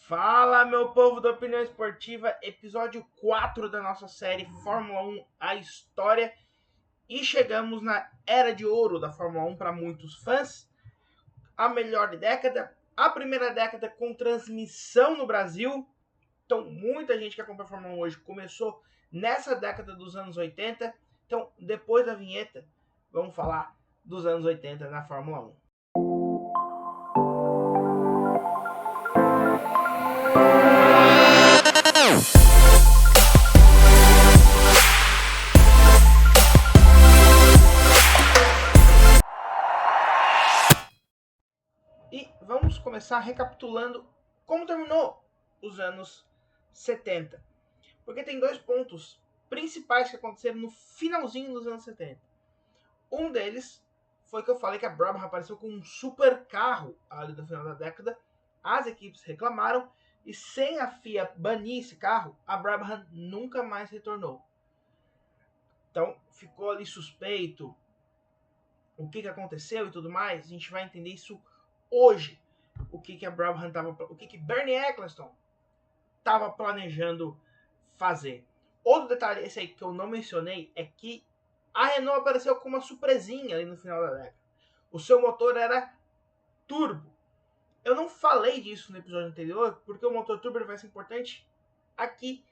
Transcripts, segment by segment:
Fala, meu povo da opinião esportiva, episódio 4 da nossa série Fórmula 1, a história. E chegamos na era de ouro da Fórmula 1 para muitos fãs. A melhor década, a primeira década com transmissão no Brasil. Então, muita gente que acompanha a Fórmula 1 hoje começou nessa década dos anos 80. Então, depois da vinheta, vamos falar dos anos 80 na Fórmula 1. E vamos começar recapitulando como terminou os anos 70. Porque tem dois pontos principais que aconteceram no finalzinho dos anos 70. Um deles foi que eu falei que a Brabham apareceu com um super carro ali no final da década. As equipes reclamaram e sem a FIA banir esse carro, a Brabham nunca mais retornou. Então ficou ali suspeito o que aconteceu e tudo mais. A gente vai entender isso hoje. O que a Brabham estava, o que Bernie Ecclestone estava planejando fazer. Outro detalhe, esse aí que eu não mencionei, é que a Renault apareceu com uma surpresinha ali no final da década. O seu motor era turbo. Eu não falei disso no episódio anterior, porque o motor turbo vai ser importante aqui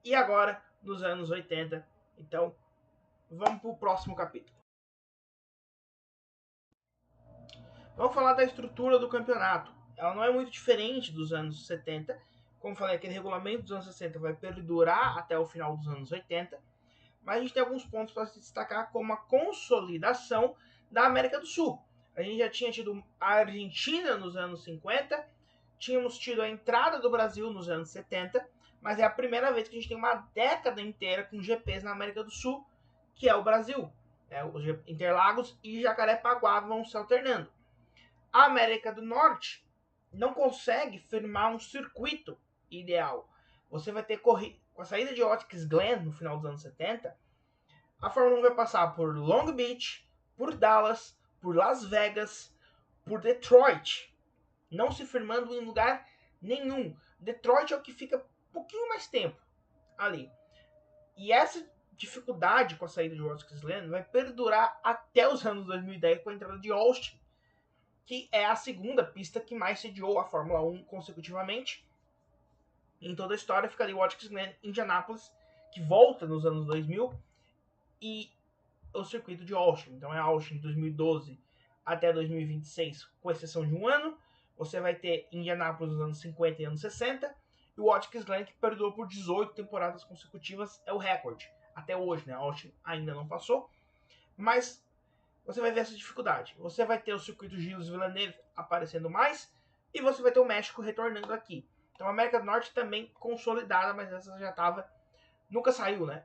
e agora, nos anos 80. Então, vamos para o próximo capítulo. Vamos falar da estrutura do campeonato. Ela não é muito diferente dos anos 70. Como falei, aquele regulamento dos anos 60 vai perdurar até o final dos anos 80. Mas a gente tem alguns pontos para se destacar, como a consolidação da América do Sul. A gente já tinha tido a Argentina nos anos 50, tínhamos tido a entrada do Brasil nos anos 70, mas é a primeira vez que a gente tem uma década inteira com GPs na América do Sul, que é o Brasil. Os Interlagos e Jacarepaguá vão se alternando. A América do Norte não consegue firmar um circuito ideal. Você vai ter corrida com a saída de Watkins Glen no final dos anos 70. A Fórmula 1 vai passar por Long Beach, por Dallas, por Las Vegas, por Detroit, não se firmando em lugar nenhum. Detroit é o que fica um pouquinho mais tempo ali. E essa dificuldade com a saída de Watkins Glen vai perdurar até os anos 2010 com a entrada de Austin, que é a segunda pista que mais sediou a Fórmula 1 consecutivamente. Em toda a história fica ali Watkins Glen, Indianápolis, que volta nos anos 2000, e o circuito de Austin. Então é Austin de 2012 até 2026, com exceção de um ano. Você vai ter Indianápolis nos anos 50 e anos 60, e o Watkins Glen, que perdurou por 18 temporadas consecutivas, é o recorde. Até hoje, né? Austin ainda não passou, mas você vai ver essa dificuldade. Você vai ter o circuito Gilles Villeneuve aparecendo mais, e você vai ter o México retornando aqui. Então a América do Norte também consolidada, mas essa já estava, nunca saiu, né?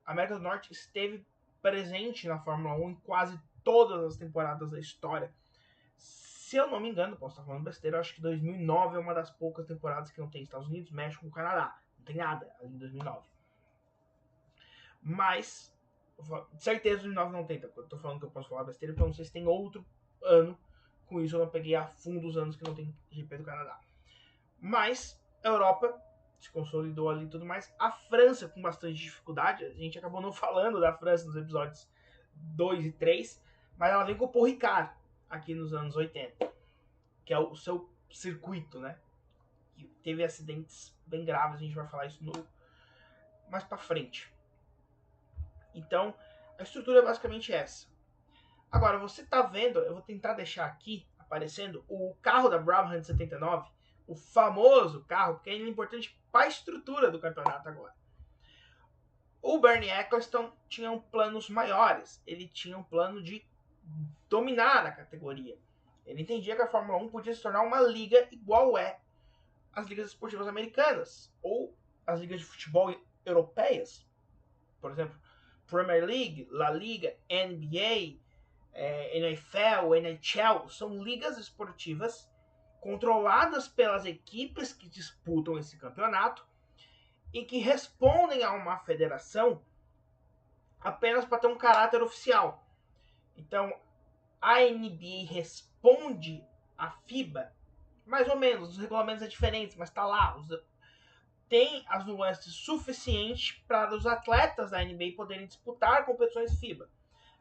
A América do Norte esteve presente na Fórmula 1 em quase todas as temporadas da história. Se eu não me engano, posso estar falando besteira, eu acho que 2009 é uma das poucas temporadas que não tem Estados Unidos, México e Canadá. Não tem nada ali em 2009. Mas certeza 2009 não tem, tá? Eu tô falando que eu posso falar besteira, porque eu não sei se tem outro ano. Com isso eu não peguei a fundo os anos que não tem GP do Canadá. Mas a Europa se consolidou ali e tudo mais. A França com bastante dificuldade. A gente acabou não falando da França nos episódios 2 e 3, mas ela vem com o Paul Ricard aqui nos anos 80, que é o seu circuito, né? Que teve acidentes bem graves, a gente vai falar isso mais pra frente. Então, a estrutura é basicamente essa. Agora, você tá vendo, eu vou tentar deixar aqui aparecendo o carro da Brabham de 79, o famoso carro, porque ele é importante para a estrutura do campeonato agora. O Bernie Ecclestone tinha planos maiores, ele tinha um plano de dominar a categoria. Ele entendia que a Fórmula 1 podia se tornar uma liga igual é as ligas esportivas americanas, ou as ligas de futebol europeias. Por exemplo, Premier League, La Liga, NBA, NFL, NHL, são ligas esportivas controladas pelas equipes que disputam esse campeonato e que respondem a uma federação apenas para ter um caráter oficial. Então, a NBA responde à FIBA, mais ou menos, os regulamentos são diferentes, mas tá lá. Tem as nuances suficientes para os atletas da NBA poderem disputar competições FIBA.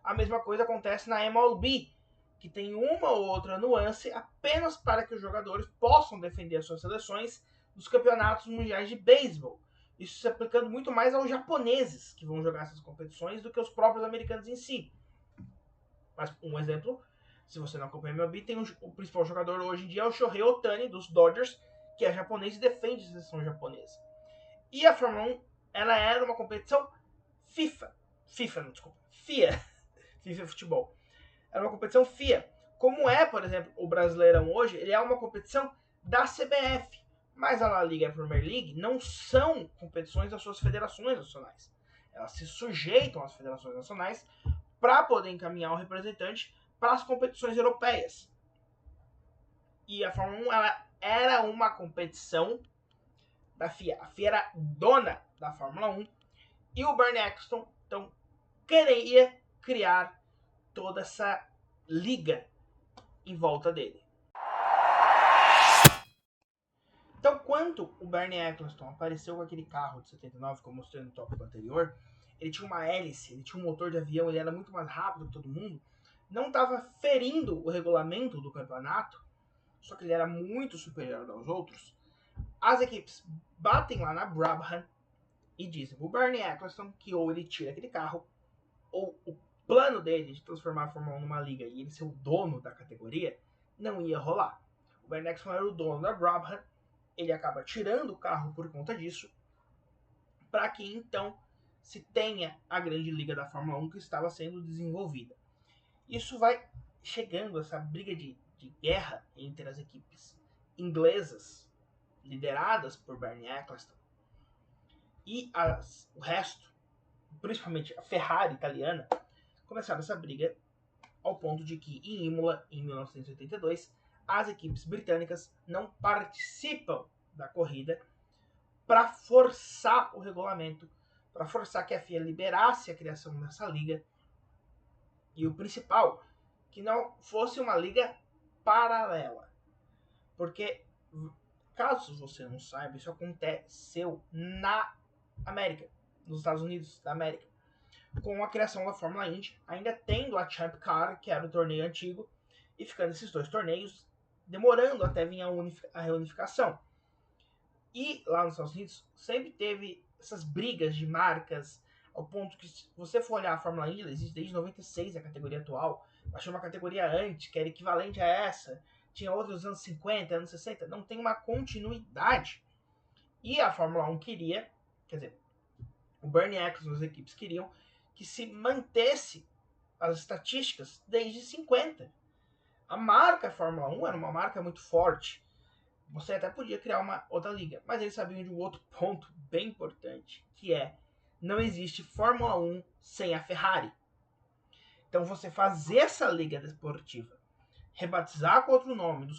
A mesma coisa acontece na MLB, que tem uma ou outra nuance apenas para que os jogadores possam defender as suas seleções nos campeonatos mundiais de beisebol. Isso se aplicando muito mais aos japoneses que vão jogar essas competições do que aos próprios americanos em si. Mas um exemplo, se você não acompanha a MLB, tem o principal jogador hoje em dia é o Shohei Ohtani dos Dodgers, que é japonês e defende a seleção japonesa. E a Fórmula 1, ela era uma competição FIA, FIFA Futebol. Era uma competição FIA. Como é, por exemplo, o Brasileirão hoje, ele é uma competição da CBF. Mas a La Liga e a Premier League não são competições das suas federações nacionais. Elas se sujeitam às federações nacionais para poder encaminhar o representante para as competições europeias. E a Fórmula 1 ela era uma competição da FIA. A FIA era dona da Fórmula 1 e o Bernie Ecclestone então queria criar toda essa liga em volta dele. Então, quando o Bernie Ecclestone apareceu com aquele carro de 79, que eu mostrei no tópico anterior, ele tinha uma hélice, ele tinha um motor de avião, ele era muito mais rápido que todo mundo, não estava ferindo o regulamento do campeonato, só que ele era muito superior aos outros. As equipes batem lá na Brabham e dizem pro Bernie Ecclestone que ou ele tira aquele carro, ou o plano dele de transformar a Fórmula 1 numa liga e ele ser o dono da categoria, não ia rolar. O Bernie Ecclestone era o dono da Brabham, ele acaba tirando o carro por conta disso, para que então se tenha a grande liga da Fórmula 1 que estava sendo desenvolvida. Isso vai chegando, essa briga de guerra entre as equipes inglesas, lideradas por Bernie Ecclestone, e o resto, principalmente a Ferrari italiana, começaram essa briga ao ponto de que em Imola, em 1982, as equipes britânicas não participam da corrida para forçar o regulamento, para forçar que a FIA liberasse a criação dessa liga. E o principal, que não fosse uma liga paralela. Porque, caso você não saiba, isso aconteceu na América, nos Estados Unidos da América, com a criação da Fórmula Indy, ainda tendo a Champ Car, que era o torneio antigo, e ficando esses dois torneios, demorando até vir a reunificação. E lá nos Estados Unidos sempre teve essas brigas de marcas, ao ponto que, se você for olhar a Fórmula Indy, ela existe desde 96, a categoria atual. Achei uma categoria antes, que era equivalente a essa. Tinha outros nos anos 50, anos 60. Não tem uma continuidade. E a Fórmula 1 queria, quer dizer, o Bernie Ecclestone e as equipes queriam que se mantesse as estatísticas desde 50. A marca Fórmula 1 era uma marca muito forte. Você até podia criar uma outra liga, mas eles sabiam de um outro ponto bem importante, que é, não existe Fórmula 1 sem a Ferrari. Então você fazer essa liga desportiva, rebatizar com outro nome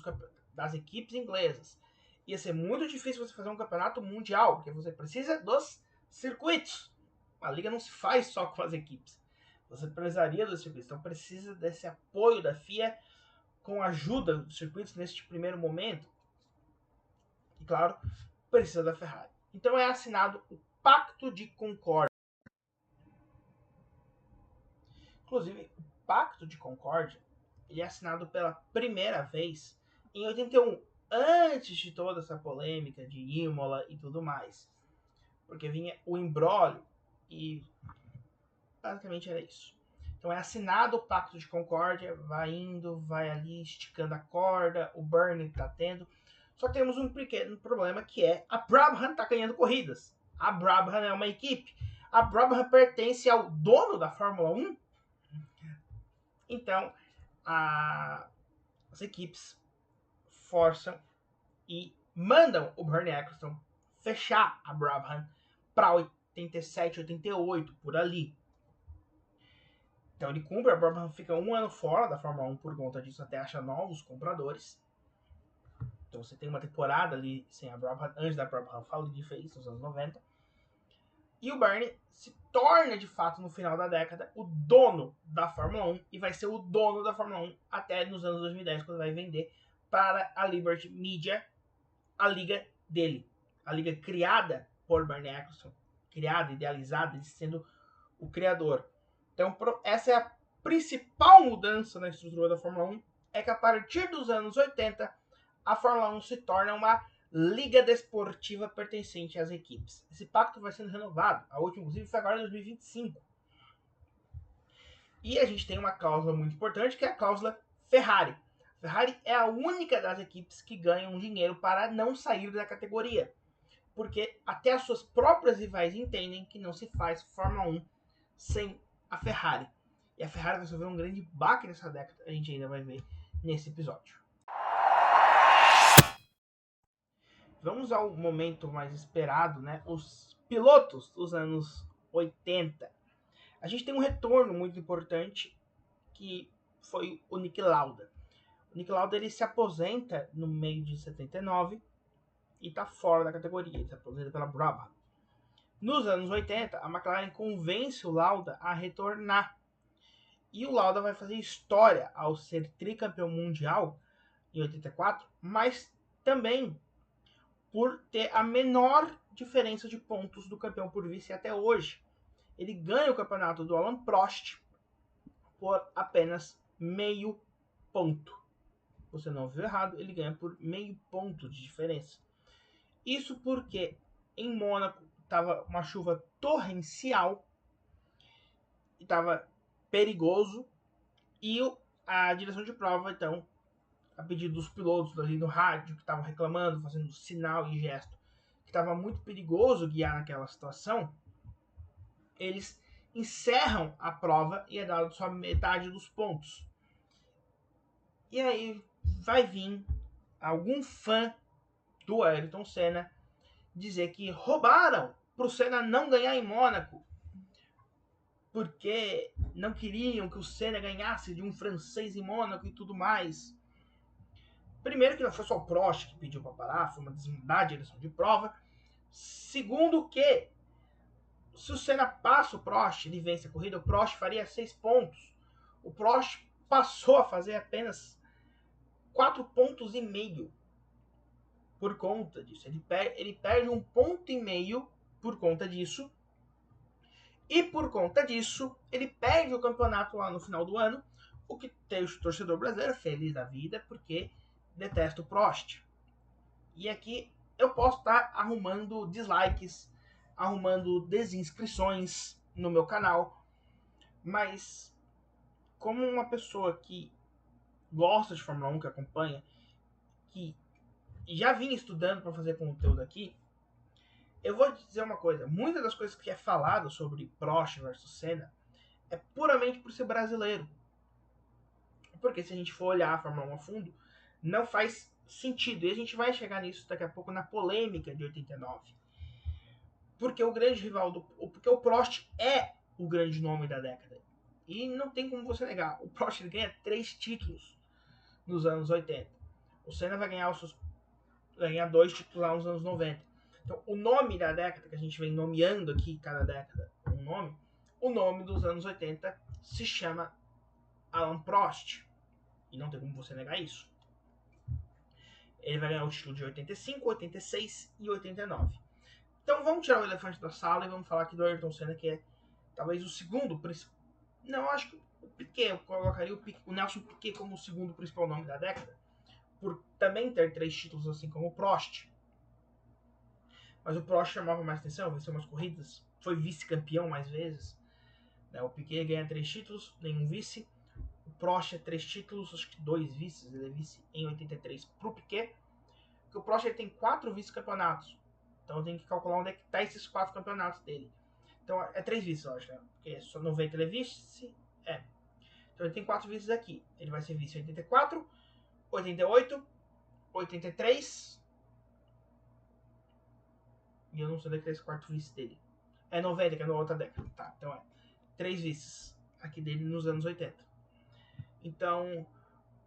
das equipes inglesas, ia ser muito difícil você fazer um campeonato mundial, porque você precisa dos circuitos. A liga não se faz só com as equipes. Você precisaria dos circuitos, então precisa desse apoio da FIA com a ajuda dos circuitos neste primeiro momento. E claro, precisa da Ferrari. Então é assinado o Pacto de Concórdia. Inclusive, o Pacto de Concórdia ele é assinado pela primeira vez em 81, antes de toda essa polêmica de Imola e tudo mais. Porque vinha o imbróglio e basicamente era isso. Então é assinado o Pacto de Concórdia, vai indo, vai ali esticando a corda, o Bernie tá tendo. Só temos um pequeno problema, que é a Brabham tá ganhando corridas. A Brabham é uma equipe. A Brabham pertence ao dono da Fórmula 1. Então, as equipes forçam e mandam o Bernie Ecclestone fechar a Brabham para 87, 88, por ali. Então ele cumpre, a Brabham fica um ano fora da Fórmula 1 por conta disso, até achar novos compradores. Então você tem uma temporada ali sem a Brabham, antes da Brabham falir, fez nos anos 90. E o Bernie se torna, de fato, no final da década, o dono da Fórmula 1 e vai ser o dono da Fórmula 1 até nos anos 2010, quando vai vender para a Liberty Media, a liga dele. A liga criada por Bernie Ecclestone, criada, idealizada, ele sendo o criador. Então, essa é a principal mudança na estrutura da Fórmula 1, é que a partir dos anos 80, a Fórmula 1 se torna uma liga desportiva pertencente às equipes. Esse pacto vai sendo renovado. A última, inclusive, foi agora em 2025. E a gente tem uma cláusula muito importante, que é a cláusula Ferrari. Ferrari é a única das equipes que ganham dinheiro para não sair da categoria. Porque até as suas próprias rivais entendem que não se faz Fórmula 1 sem a Ferrari. E a Ferrari vai sofrer um grande baque nessa década, a gente ainda vai ver nesse episódio. Vamos ao momento mais esperado, né? Os pilotos dos anos 80. A gente tem um retorno muito importante, que foi o Niki Lauda. O Niki Lauda ele se aposenta no meio de 79 e está fora da categoria. Ele se aposenta pela Brabham. Nos anos 80, a McLaren convence o Lauda a retornar. E o Lauda vai fazer história ao ser tricampeão mundial em 84, mas também por ter a menor diferença de pontos do campeão por vice até hoje. Ele ganha o campeonato do Alain Prost por apenas meio ponto. Você não viu errado, ele ganha por meio ponto de diferença. Isso porque em Mônaco estava uma chuva torrencial, estava perigoso, e a direção de prova, então, a pedido dos pilotos ali no rádio, que estavam reclamando, fazendo sinal e gesto, que estava muito perigoso guiar naquela situação, eles encerram a prova e é dado só metade dos pontos. E aí vai vir algum fã do Ayrton Senna dizer que roubaram para o Senna não ganhar em Mônaco, porque não queriam que o Senna ganhasse de um francês em Mônaco e tudo mais. Primeiro que não foi só o Prost que pediu para parar, foi uma da direção de prova. Segundo que, se o Senna passa o Prost, ele vence a corrida, o Prost faria 6 pontos. O Prost passou a fazer apenas 4,5 pontos por conta disso. Ele perde 1,5 ponto por conta disso. E por conta disso, ele perde o campeonato lá no final do ano, o que tem o torcedor brasileiro feliz da vida, porque detesta o Prost. E aqui eu posso estar arrumando dislikes, arrumando desinscrições no meu canal, mas como uma pessoa que gosta de Fórmula 1, que acompanha, que já vinha estudando para fazer conteúdo aqui, eu vou te dizer uma coisa: muitas das coisas que é falado sobre Prost versus Senna é puramente por ser brasileiro. Porque se a gente for olhar a Fórmula 1 a fundo, não faz sentido. E a gente vai chegar nisso daqui a pouco na polêmica de 89. Porque o grande rival porque o Prost é o grande nome da década. E não tem como você negar. O Prost ele ganha 3 títulos nos anos 80. O Senna vai ganhar 2 títulos lá nos anos 90. Então, o nome da década, que a gente vem nomeando aqui, cada década um nome, o nome dos anos 80 se chama Alain Prost. E não tem como você negar isso. Ele vai ganhar o título de 85, 86 e 89. Então vamos tirar o elefante da sala e vamos falar aqui do Ayrton Senna, que é talvez o segundo principal. Não, acho que o Piquet, eu colocaria o Nelson Piquet como o segundo principal nome da década, por também ter 3 títulos assim como o Prost. Mas o Prost chamava mais atenção, venceu umas corridas, foi vice-campeão mais vezes. O Piquet ganha 3 títulos, nenhum vice. O Prost é 3 títulos, acho que 2 vices, ele é vice em 83 pro Piquet. Porque o Prost ele tem 4 vice-campeonatos. Então eu tenho que calcular onde é que tá esses 4 campeonatos dele. Então é 3 vices, eu acho, né? Porque só 90 ele é vice. Então ele tem 4 vices aqui. Ele vai ser vice em 84, 88, 83. E eu não sei onde é que tá esse quarto vice dele. É 90, que é na outra década. Tá, então é 3 vices aqui dele nos anos 80. Então,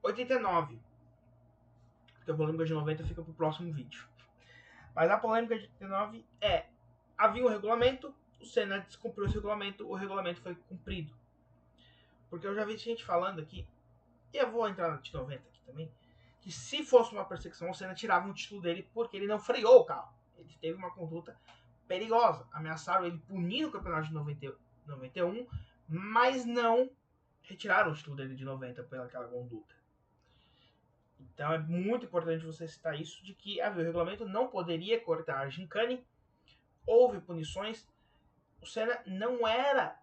89. Porque a polêmica de 90 fica pro próximo vídeo. Mas a polêmica de 89 é: havia um regulamento, o Senna descumpriu esse regulamento, o regulamento foi cumprido. Porque eu já vi gente falando aqui, e eu vou entrar na de 90 aqui também, que se fosse uma perseguição, o Senna tirava o título dele porque ele não freou o carro. Ele teve uma conduta perigosa. Ameaçaram ele punir o campeonato de 91, mas não retiraram o título dele de 90 pelaquela conduta. Então é muito importante você citar isso, de que havia o regulamento, não poderia cortar a gincane, houve punições, o Senna não era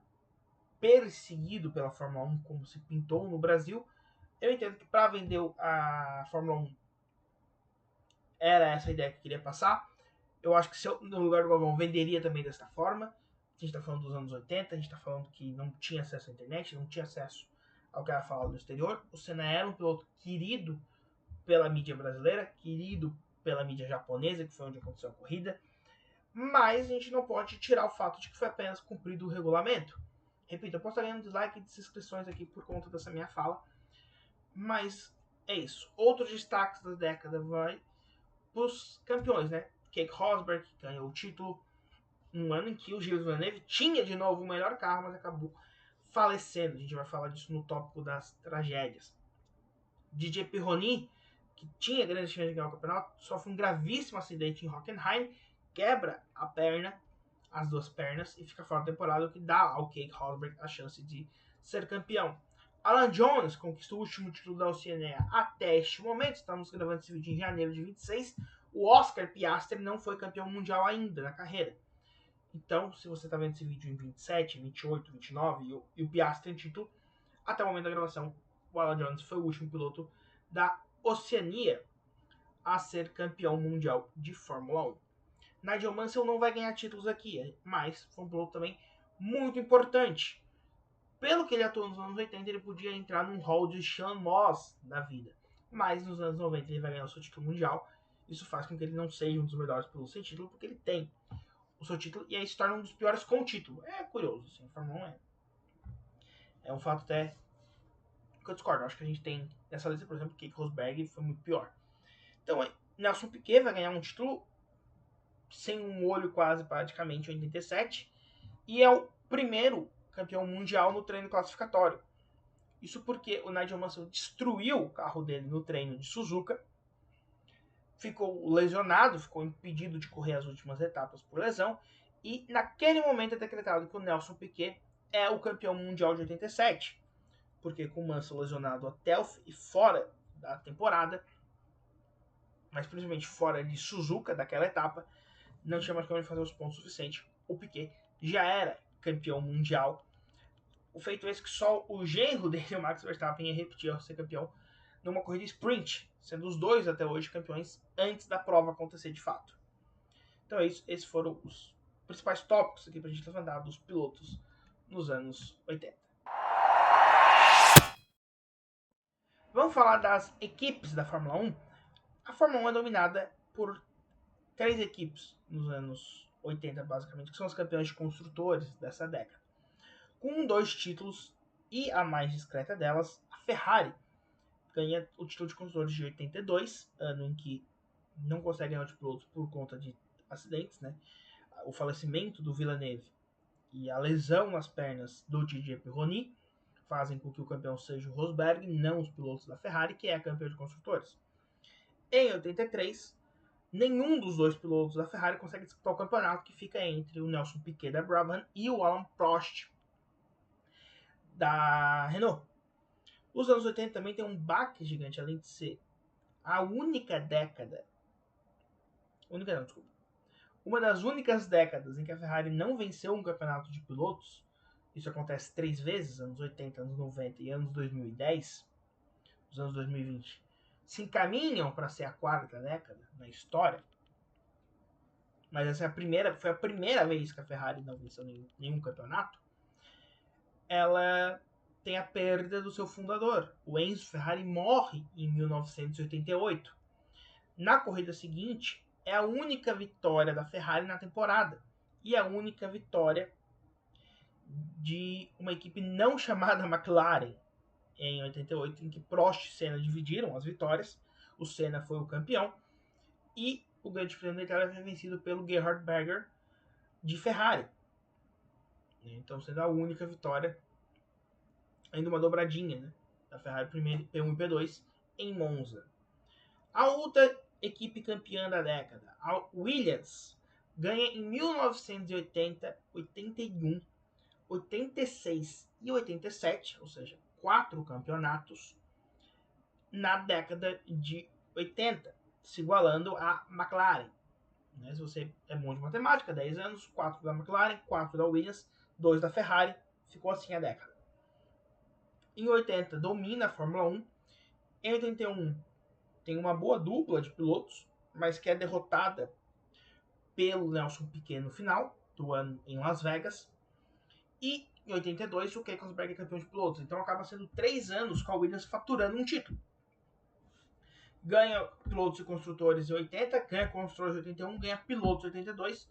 perseguido pela Fórmula 1 como se pintou no Brasil. Eu entendo que para vender a Fórmula 1 era essa a ideia que eu queria passar. Eu acho que se eu, no lugar do Galvão, venderia também dessa forma. A gente está falando dos anos 80, a gente está falando que não tinha acesso à internet, não tinha acesso ao que era falado no exterior. O Senna era um piloto querido pela mídia brasileira, querido pela mídia japonesa, que foi onde aconteceu a corrida. Mas a gente não pode tirar o fato de que foi apenas cumprido o regulamento. Repito, eu posso estar ganhando dislike e desinscrições aqui por conta dessa minha fala. Mas é isso. Outros destaques da década vai para os campeões, né? Keke Rosberg ganhou o título. Um ano em que o Gilles Villeneuve tinha de novo o melhor carro, mas acabou falecendo. A gente vai falar disso no tópico das tragédias. Didier Pironi, que tinha grande chance de ganhar o campeonato, sofre um gravíssimo acidente em Hockenheim, quebra a perna, as duas pernas, e fica fora da temporada, o que dá ao Keke Rosberg a chance de ser campeão. Alan Jones conquistou o último título da Oceania até este momento. Estamos gravando esse vídeo em janeiro de 26. O Oscar Piastri não foi campeão mundial ainda na carreira. Então, se você está vendo esse vídeo em 27, 28, 29 e o Piastri tem título, até o momento da gravação, o Alan Jones foi o último piloto da Oceania a ser campeão mundial de Fórmula 1. Nigel Mansell não vai ganhar títulos aqui, mas foi um piloto também muito importante. Pelo que ele atuou nos anos 80, ele podia entrar num hall de Sean Moss da vida. Mas nos anos 90 ele vai ganhar o seu título mundial. Isso faz com que ele não seja um dos melhores pilotos sem título, porque ele tem o seu título e aí se torna um dos piores com título. É curioso, assim, a Fórmula 1 é um fato até que eu discordo. Eu acho que a gente tem nessa lista, por exemplo, Keke Rosberg foi muito pior. Então, Nelson Piquet vai ganhar um título sem um olho quase, praticamente, em 87. E é o primeiro campeão mundial no treino classificatório. Isso porque o Nigel Mansell destruiu o carro dele no treino de Suzuka, ficou lesionado, ficou impedido de correr as últimas etapas por lesão, e naquele momento é decretado que o Nelson Piquet é o campeão mundial de 87, porque com o Mansell lesionado até e fora da temporada, mas principalmente fora de Suzuka, daquela etapa, não tinha mais como ele fazer os pontos suficientes. O Piquet já era campeão mundial. O feito é esse que só o genro dele, o Max Verstappen, ia repetir ao ser campeão numa corrida sprint, sendo os dois até hoje campeões antes da prova acontecer de fato. Então é isso, esses foram os principais tópicos aqui pra gente levantar dos pilotos nos anos 80. Vamos falar das equipes da Fórmula 1. A Fórmula 1 é dominada por 3 equipes nos anos 80, basicamente, que são os campeões de construtores dessa década. Com 2 títulos, e a mais discreta delas, a Ferrari ganha o título de construtores de 82, ano em que não consegue ganhar o piloto por conta de acidentes, né? O falecimento do Villeneuve e a lesão nas pernas do Didier Pironi fazem com que o campeão seja o Rosberg, não os pilotos da Ferrari, que é a campeã de construtores. Em 83, nenhum dos dois pilotos da Ferrari consegue disputar o campeonato, que fica entre o Nelson Piquet da Brabham e o Alain Prost da Renault. Os anos 80 também tem um baque gigante, além de ser a única década. Única não, desculpa. Uma das únicas décadas em que a Ferrari não venceu um campeonato de pilotos. Isso acontece 3 vezes, anos 80, anos 90 e anos 2010. Os anos 2020 se encaminham para ser a 4ª década na história. Mas essa foi a primeira vez que a Ferrari não venceu nenhum campeonato. Ela tem a perda do seu fundador. O Enzo Ferrari morre em 1988. Na corrida seguinte, é a única vitória da Ferrari na temporada. E a única vitória de uma equipe não chamada McLaren em 88, em que Prost e Senna dividiram as vitórias. O Senna foi o campeão. E o Grande Prêmio da Itália foi vencido pelo Gerhard Berger de Ferrari. Então, sendo a única vitória, ainda uma dobradinha, né, da Ferrari primeiro, P1 e P2 em Monza. A outra equipe campeã da década, a Williams, ganha em 1980, 81, 86 e 87, ou seja, 4 campeonatos na década de 80, se igualando a McLaren. Né? Se você é bom de matemática, 10 anos, 4 da McLaren, 4 da Williams, 2 da Ferrari, ficou assim a década. Em 80, domina a Fórmula 1. Em 81, tem uma boa dupla de pilotos, mas que é derrotada pelo Nelson Piquet no final do ano em Las Vegas. E em 82, o Keiko Rosberg é campeão de pilotos. Então acaba sendo 3 anos com a Williams faturando um título. Ganha pilotos e construtores em 80, ganha construtores em 81, ganha pilotos em 82.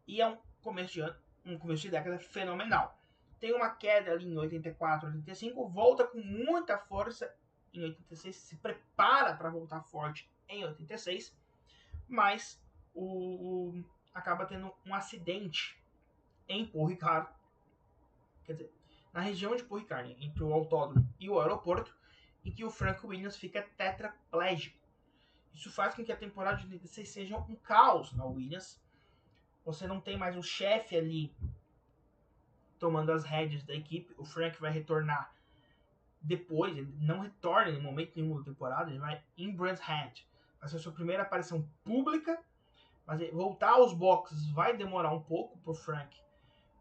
E é um começo de ano, um começo de década fenomenal. Tem uma queda ali em 84, 85, volta com muita força em 86, se prepara para voltar forte em 86, mas acaba tendo um acidente em Paul Ricard, quer dizer, na região de Paul Ricard, entre o autódromo e o aeroporto, em que o Frank Williams fica tetraplégico. Isso faz com que a temporada de 86 seja um caos na Williams. Você não tem mais o chefe ali tomando as rédeas da equipe. O Frank vai retornar depois, ele não retorna em momento nenhum da temporada, ele vai em Brands Hatch. Vai ser a sua primeira aparição pública, mas voltar aos boxes vai demorar um pouco pro Frank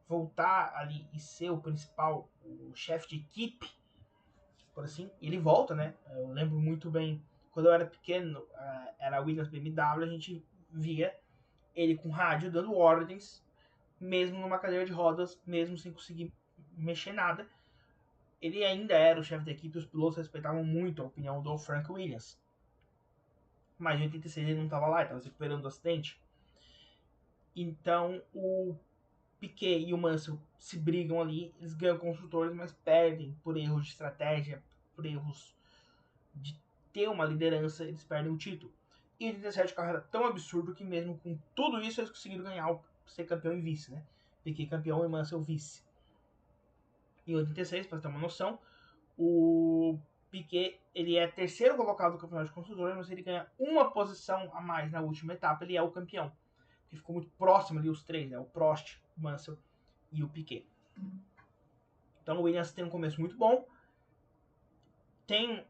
voltar ali e ser o principal, o chefe de equipe, por assim. Ele volta, né? Eu lembro muito bem, quando eu era pequeno, era a Williams BMW, a gente via ele com rádio dando ordens, mesmo numa cadeira de rodas, mesmo sem conseguir mexer nada. Ele ainda era o chefe da equipe, os pilotos respeitavam muito a opinião do Frank Williams. Mas em 86 ele não estava lá, ele estava se recuperando do acidente. Então o Piquet e o Mansell se brigam ali, eles ganham construtores, mas perdem por erros de estratégia, por erros de ter uma liderança, eles perdem o título. E em 87 o carro era tão absurdo que mesmo com tudo isso eles conseguiram ganhar, ser campeão e vice, né? Piquet campeão e Mansell vice. Em 86, para ter uma noção, o Piquet ele é terceiro colocado no campeonato de construtores, mas ele ganha uma posição a mais na última etapa, ele é o campeão. Que ficou muito próximo ali os três, né? O Prost, o Mansell e o Piquet. Então o Williams tem um começo muito bom, tem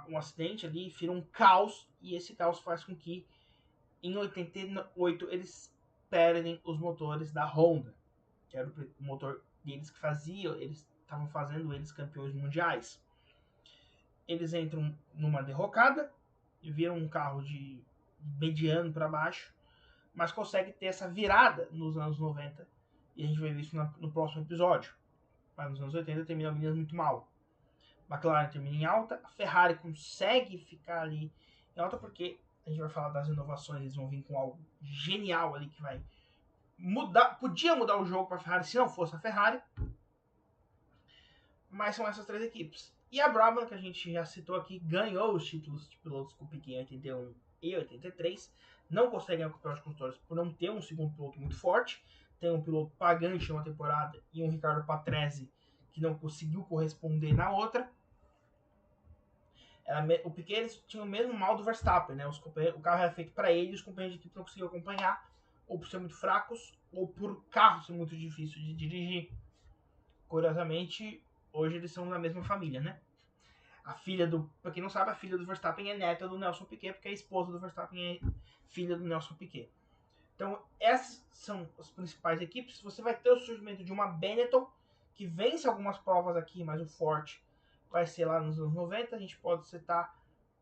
um acidente ali, vira um caos, e esse caos faz com que em 88 eles perdem os motores da Honda, que era o motor deles que fazia, eles estavam fazendo eles campeões mundiais. Eles entram numa derrocada e viram um carro de mediano para baixo, mas consegue ter essa virada nos anos 90, e a gente vai ver isso no próximo episódio. Mas nos anos 80 termina a Williams muito mal. McLaren termina em alta, a Ferrari consegue ficar ali em alta porque a gente vai falar das inovações, eles vão vir com algo genial ali que vai mudar, podia mudar o jogo para a Ferrari se não fosse a Ferrari, mas são essas três equipes. E a Brabham, que a gente já citou aqui, ganhou os títulos de pilotos com o Piquet em 81 e 83, não consegue ganhar o campeonato de construtores por não ter um segundo piloto muito forte, tem um piloto pagante em uma temporada e um Ricardo Patrese que não conseguiu corresponder na outra. O Piquet eles tinham o mesmo mal do Verstappen, né? O carro era feito para ele e os companheiros de equipe não conseguiam acompanhar, ou por ser muito fracos, ou por o carro ser muito difícil de dirigir. Curiosamente, hoje eles são da mesma família, né? A filha do. Pra quem não sabe, a filha do Verstappen é neta do Nelson Piquet, porque a esposa do Verstappen é filha do Nelson Piquet. Então, essas são as principais equipes. Você vai ter o surgimento de uma Benetton, que vence algumas provas aqui, mas o forte vai ser lá nos anos 90. A gente pode citar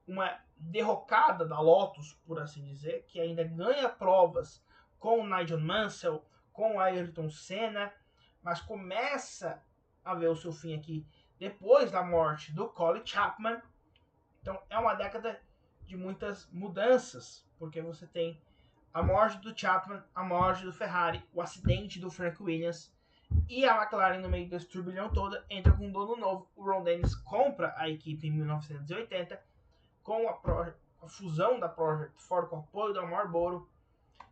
uma derrocada da Lotus, por assim dizer, que ainda ganha provas com o Nigel Mansell, com o Ayrton Senna, mas começa a ver o seu fim aqui depois da morte do Colin Chapman. Então é uma década de muitas mudanças, porque você tem a morte do Chapman, a morte do Ferrari, o acidente do Frank Williams, e a McLaren no meio desse turbilhão toda entra com um dono novo. O Ron Dennis compra a equipe em 1980 com a fusão da Project Ford com o apoio da Marlboro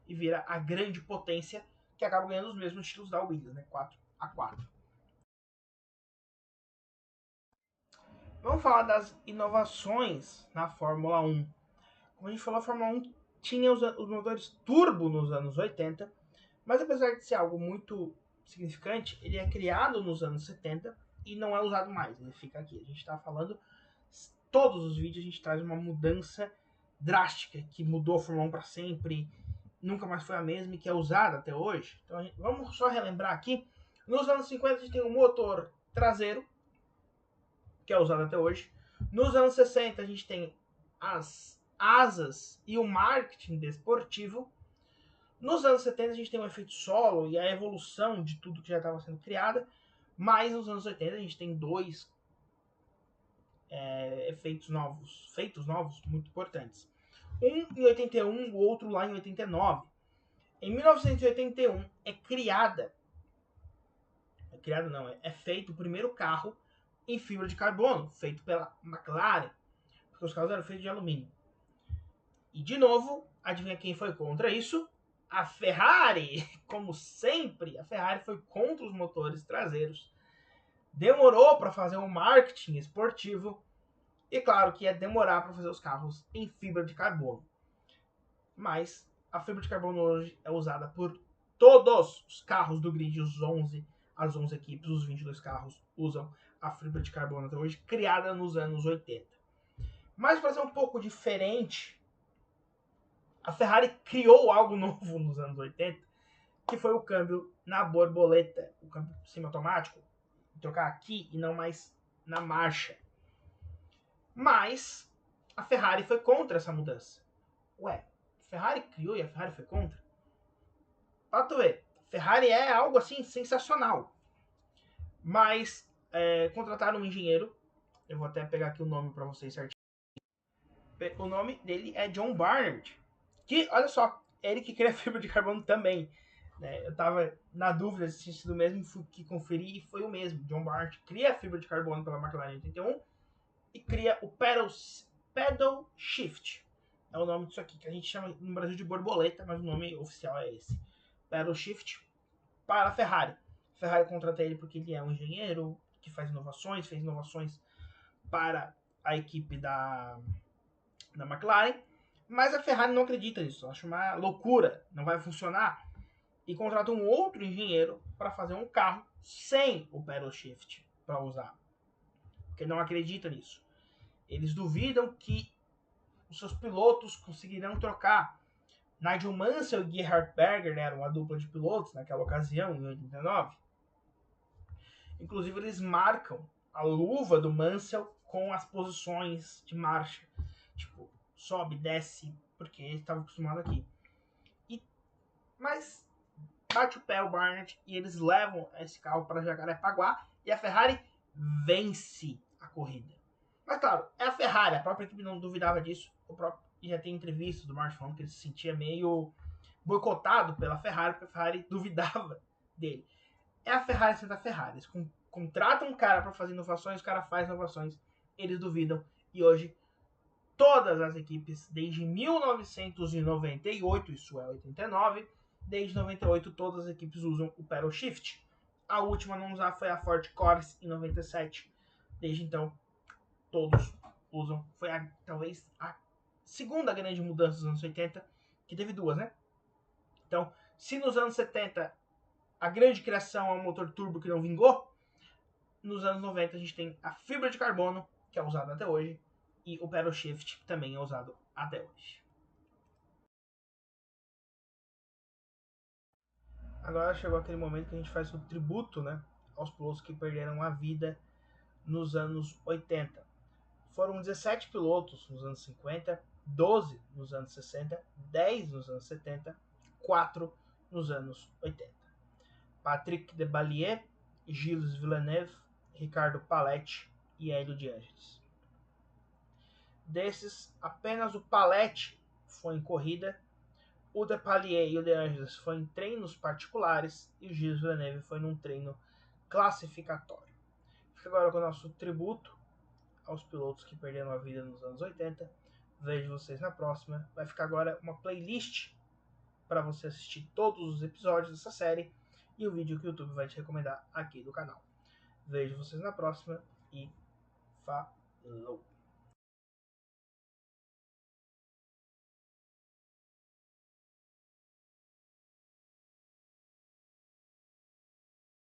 e vira a grande potência que acaba ganhando os mesmos títulos da Williams, né? 4-4. Vamos falar das inovações na Fórmula 1. como a gente falou, a Fórmula 1 tinha os motores turbo nos anos 80, mas apesar de ser algo muito significante, ele é criado nos anos 70 e não é usado mais. Ele fica aqui. A gente está falando, todos os vídeos a gente traz uma mudança drástica que mudou a Fórmula 1 para sempre, nunca mais foi a mesma e que é usada até hoje. Então vamos só relembrar aqui. Nos anos 50 a gente tem um motor traseiro, que é usado até hoje. Nos anos 60 a gente tem as asas e o marketing desportivo. Nos anos 70 a gente tem o efeito solo e a evolução de tudo que já estava sendo criada. Mas nos anos 80 a gente tem dois feitos novos muito importantes. Um em 81, o outro lá em 89. Em 1981 é feito o primeiro carro em fibra de carbono, feito pela McLaren, porque os carros eram feitos de alumínio. E de novo, adivinha quem foi contra isso? A Ferrari. Como sempre, a Ferrari foi contra os motores traseiros. Demorou para fazer um marketing esportivo. E claro que ia demorar para fazer os carros em fibra de carbono. Mas a fibra de carbono hoje é usada por todos os carros do grid, as 11 equipes, os 22 carros usam a fibra de carbono até hoje, criada nos anos 80. Mas para ser um pouco diferente, a Ferrari criou algo novo nos anos 80, que foi o câmbio na borboleta, o câmbio semiautomático, trocar aqui e não mais na marcha. Mas a Ferrari foi contra essa mudança. Ué, a Ferrari criou e a Ferrari foi contra? Pra tu ver, Ferrari é algo assim sensacional. Mas contrataram um engenheiro, eu vou até pegar aqui o nome para vocês certinho. O nome dele é John Barnard, que, olha só, ele que cria fibra de carbono também. Né? Eu tava na dúvida se tinha sido o mesmo, fui que conferi e foi o mesmo. John Barnard cria a fibra de carbono pela McLaren 81 e cria o pedal shift. É o nome disso aqui, que a gente chama no Brasil de borboleta, mas o nome oficial é esse. Pedal shift para a Ferrari. A Ferrari contrata ele porque ele é um engenheiro que faz inovações, fez inovações para a equipe da McLaren, mas a Ferrari não acredita nisso, acha uma loucura, não vai funcionar, e contrata um outro engenheiro para fazer um carro sem o pedal shift para usar, porque não acredita nisso. Eles duvidam que os seus pilotos conseguirão trocar. Nigel Mansell e Gerhard Berger eram uma dupla de pilotos naquela ocasião, em 89. Inclusive, eles marcam a luva do Mansell com as posições de marcha. Tipo, sobe, desce, porque ele estava acostumado aqui. Mas bate o pé o Barnett e eles levam esse carro para Jacarepaguá e a Ferrari vence a corrida. Mas claro, é a Ferrari, a própria equipe não duvidava disso. Já tem entrevistas do Martin falando que ele se sentia meio boicotado pela Ferrari, porque a Ferrari duvidava dele. É a Ferrari sendo a Ferrari. Eles contratam um cara para fazer inovações, o cara faz inovações, eles duvidam. E hoje, todas as equipes, desde 1998, isso é 89, desde 98 todas as equipes usam o pedal shift. A última a não usar foi a Ford Corse em 97. Desde então, todos usam. Foi talvez a segunda grande mudança dos anos 80, que teve duas, né? Então, se nos anos 70 a grande criação é um motor turbo que não vingou, nos anos 90 a gente tem a fibra de carbono, que é usada até hoje, e o pedal shift, que também é usado até hoje. Agora chegou aquele momento que a gente faz o tributo, né, aos pilotos que perderam a vida nos anos 80. Foram 17 pilotos nos anos 50, 12 nos anos 60, 10 nos anos 70, 4 nos anos 80. Patrick Deballier, Gilles Villeneuve, Ricardo Paletti e Hélio de Angelis. Desses, apenas o Paletti foi em corrida, o Deballier e o de Angelis foi em treinos particulares e o Gilles Villeneuve foi num treino classificatório. Fica agora com o nosso tributo aos pilotos que perderam a vida nos anos 80. Vejo vocês na próxima. Vai ficar agora uma playlist para você assistir todos os episódios dessa série e o vídeo que o YouTube vai te recomendar aqui do canal. Vejo vocês na próxima e falou!